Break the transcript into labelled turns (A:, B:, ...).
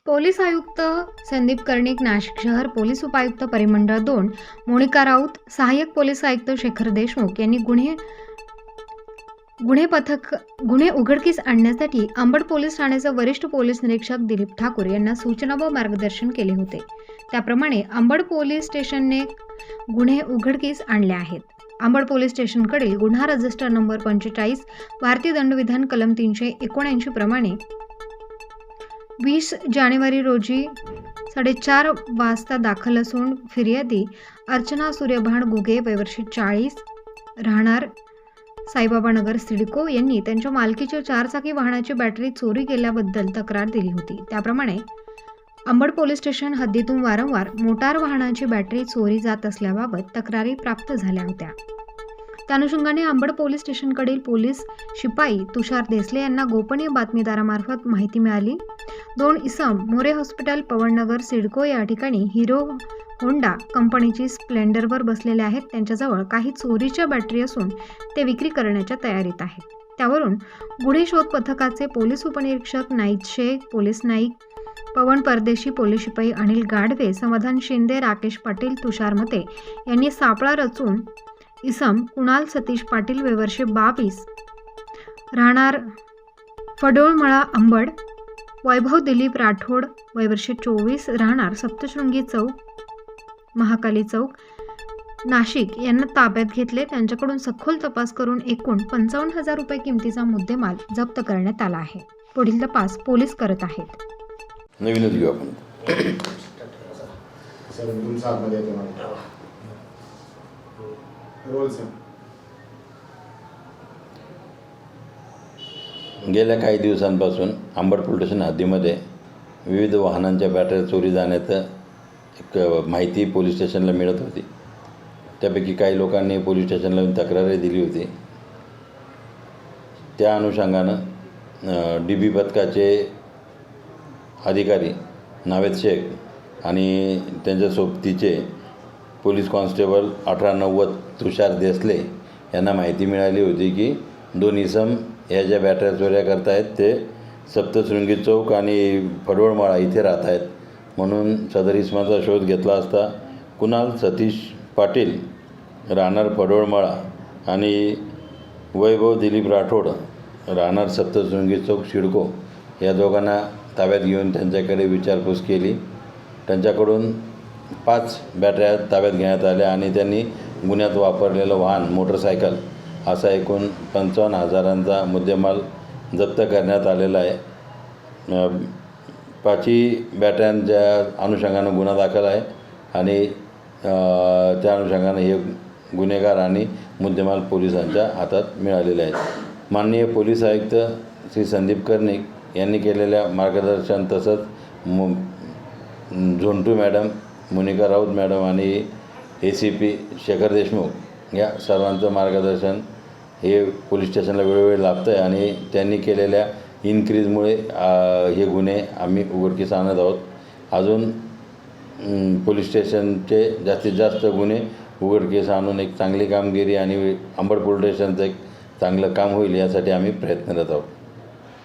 A: Police आयुक्त संदीप कर्णिक, नाशिक शहर police उपायुक्त परिमंडळ 2 मोनिका राऊत, सहाय्यक पोलीस आयुक्त शेखर देशमुख यांनी गुन्हे उघडकीस आणण्यासाठी अंबड पोलीस ठाण्याचे वरिष्ठ पोलीस निरीक्षक दिलीप ठाकूर यांना सूचना व मार्गदर्शन केले होते। त्याप्रमाणे अंबड पोलीस स्टेशनने गुन्हे उघडकीस आणले आहेत। अंबड पोलीस स्टेशनकडील गुन्हा रजिस्टर नंबर 45 भारतीय दंडविधान कलम 379 प्रमाणे 20 जानेवारी रोजी 4:30 वाजता दाखल असून फिर्यादी अर्चना सूर्यभान गुगे वय वर्ष 40 राहणार साईबाबा नगर सिडको यांनी त्यांच्या मालकीच्या 4 चाकी वाहनाची बॅटरी चोरी केल्याबद्दल तक्रार दिली होती। त्याप्रमाणे अंबड पोलीस स्टेशन हद्दीतून वारंवार मोटार वाहनाची बॅटरी चोरी जात असल्याबाबत तक्रारी प्राप्त झाल्या होत्या। त्या अनुषंगाने अंबड पोलीस स्टेशनकडील पोलीस शिपाई तुषार देसले यांना गोपनीय बातमीदारामार्फत माहिती मिळाली। 2 इसम मोरे हॉस्पिटल पवननगर सिडको या ठिकाणी हिरो होंडा कंपनीची स्प्लेंडरवर बसलेले आहेत। त्यांच्याजवळ काही चोरीच्या बॅटरी असून ते विक्री करण्याच्या तयारीत आहेत। त्यावरून गुन्हे शोध पथकाचे पोलीस उपनिरीक्षक नाईक शेख, पोलीस नाईक पवन परदेशी, पोलीस शिपाई अनिल गाढवे, समाधान शिंदे, राकेश पाटील, तुषार मते यांनी सापळा रचून इसम कुणाल सतीश पाटील वय वर्ष 22 राहणार फडोळमळा अंबड, वैभव दिलीप राठोड वय वर्ष 24 राहणार सप्तशृंगी चौक महाकाली चौक नाशिक यांना ताब्यात घेतले। त्यांच्याकडून सखोल तपास करून एकूण 55,000 रुपये किमतीचा मुद्देमाल जप्त करण्यात आला आहे। पुढील तपास पोलीस करत आहेत।
B: नवीनच घेऊ आपण
C: सर तुमचा आतमध्ये येतो मला रोल सर।
B: गेल्या काही दिवसांपासून अंबड पोलीस स्टेशन हद्दीमध्ये विविध वाहनांच्या बॅटऱ्या चोरी जाण्याचं एक माहिती पोलीस स्टेशनला मिळत होती। त्यापैकी काही लोकांनी पोलीस स्टेशनला तक्रारही दिली होती। त्या अनुषंगानं DB पथकाचे अधिकारी नावेद शेख आणि त्यांच्या सोबतीचे पोलीस कॉन्स्टेबल 1890 तुषार देसले यांना माहिती मिळाली होती की 2 इसम या ज्या बॅटऱ्या चोऱ्या करतायत ते सप्तशृंगी चौक आणि फडवळमाळा इथे राहत आहेत। म्हणून सदर इसमाचा शोध घेतला असता कुणाल सतीश पाटील राहणार फडवळमाळा आणि वैभव दिलीप राठोड राहणार सप्तशृंगी चौक सिडको या दोघांना ताब्यात घेऊन त्यांच्याकडे विचारपूस केली। त्यांच्याकडून 5 बॅटऱ्या ताब्यात घेण्यात आल्या आणि त्यांनी गुन्ह्यात वापरलेलं वाहन मोटरसायकल असा एकूण 55,000चा मुद्देमाल जप्त करण्यात आलेला आहे। 5 बॅटऱ्यांच्या अनुषंगानं गुन्हा दाखल आहे आणि त्या अनुषंगानं हे गुन्हेगार आणि मुद्देमाल पोलिसांच्या हातात मिळालेले आहेत। माननीय पोलीस आयुक्त श्री संदीप कर्णिक यांनी केलेल्या मार्गदर्शन तसंच झोंटू मॅडम, मोनिका राऊत मॅडम आणि ACP शेखर देशमुख या सर्वांचं मार्गदर्शन हे पोलीस स्टेशनला वेळोवेळी लाभतं आहे आणि त्यांनी केलेल्या इन्क्रीजमुळे हे गुन्हे आम्ही उघडकीस आणत आहोत। अजून पोलीस स्टेशनचे जास्तीत जास्त गुन्हे उघडकीस आणून एक चांगली कामगिरी आणि अंबड पोलीस स्टेशनचं एक चांगलं काम होईल यासाठी आम्ही प्रयत्नरत आहोत।